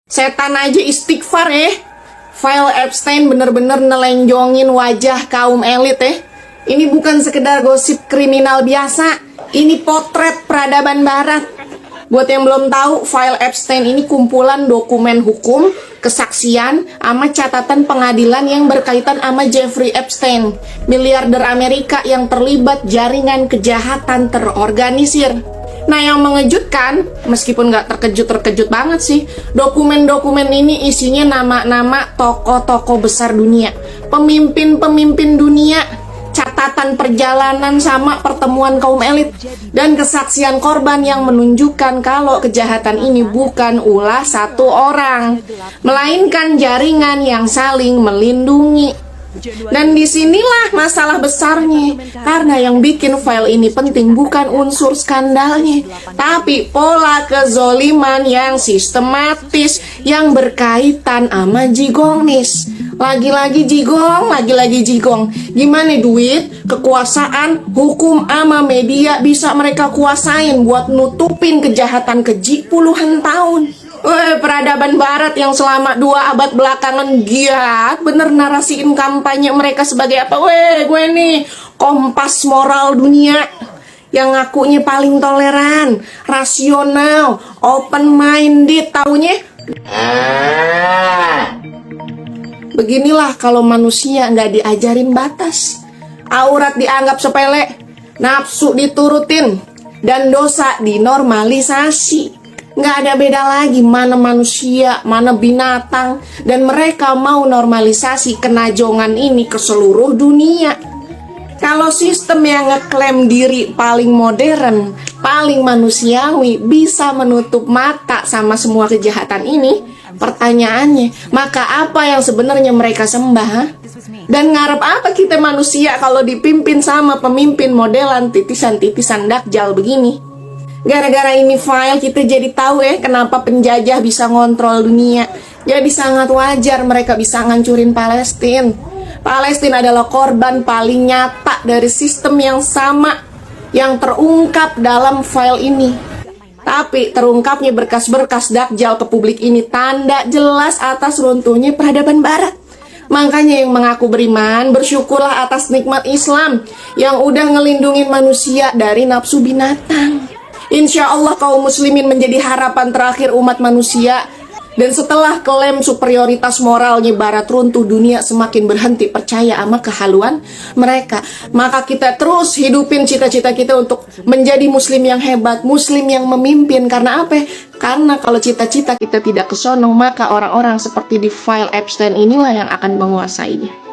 Setan aja istighfar ya. File Epstein bener-bener nelenjongin wajah kaum elit ya. Ini bukan sekedar gosip kriminal biasa. Ini potret peradaban barat. Buat yang belum tahu, file Epstein ini kumpulan dokumen hukum, kesaksian, sama catatan pengadilan yang berkaitan sama Jeffrey Epstein, miliarder Amerika yang terlibat jaringan kejahatan terorganisir. Nah, yang mengejutkan, meskipun nggak terkejut-terkejut banget sih, dokumen-dokumen ini isinya nama-nama tokoh-tokoh besar dunia, pemimpin-pemimpin dunia, catatan perjalanan sama pertemuan kaum elit, dan kesaksian korban yang menunjukkan kalau kejahatan ini bukan ulah satu orang, melainkan jaringan yang saling melindungi. Dan disinilah masalah besarnya, karena yang bikin file ini penting bukan unsur skandalnya, tapi pola kezoliman yang sistematis yang berkaitan sama jigongnis. Lagi-lagi jigong. Gimana duit, kekuasaan, hukum, ama media bisa mereka kuasain buat nutupin kejahatan keji puluhan tahun. Peradaban barat yang selama 2 abad belakangan giat bener narasiin kampanye mereka sebagai apa? Gue nih kompas moral dunia yang ngakunya paling toleran, rasional, open-minded, taunya beginilah kalau manusia nggak diajarin batas. Aurat dianggap sepele, nafsu diturutin, dan dosa dinormalisasi. Nggak ada beda lagi mana manusia, mana binatang, dan mereka mau normalisasi kenajongan ini ke seluruh dunia. Kalau sistem yang ngeklaim diri paling modern, paling manusiawi, bisa menutup mata sama semua kejahatan ini, pertanyaannya, maka apa yang sebenarnya mereka sembah? Ha? Dan ngarep apa kita manusia kalau dipimpin sama pemimpin modelan titisan-titisan dakjal begini? Gara-gara ini file kita jadi tahu kenapa penjajah bisa ngontrol dunia. Jadi sangat wajar mereka bisa ngancurin Palestina. Palestina adalah korban paling nyata dari sistem yang sama yang terungkap dalam file ini. Tapi terungkapnya berkas-berkas dakjal ke publik ini tanda jelas atas runtuhnya peradaban barat. Makanya yang mengaku beriman, bersyukurlah atas nikmat Islam yang udah ngelindungin manusia dari nafsu binatang. Insya Allah kaum muslimin menjadi harapan terakhir umat manusia. Dan setelah klaim superioritas moralnya barat runtuh, dunia semakin berhenti percaya sama kehaluan mereka. Maka kita terus hidupin cita-cita kita untuk menjadi muslim yang hebat, muslim yang memimpin. Karena apa? Karena kalau cita-cita kita tidak kesono, maka orang-orang seperti di file Epstein inilah yang akan menguasainya.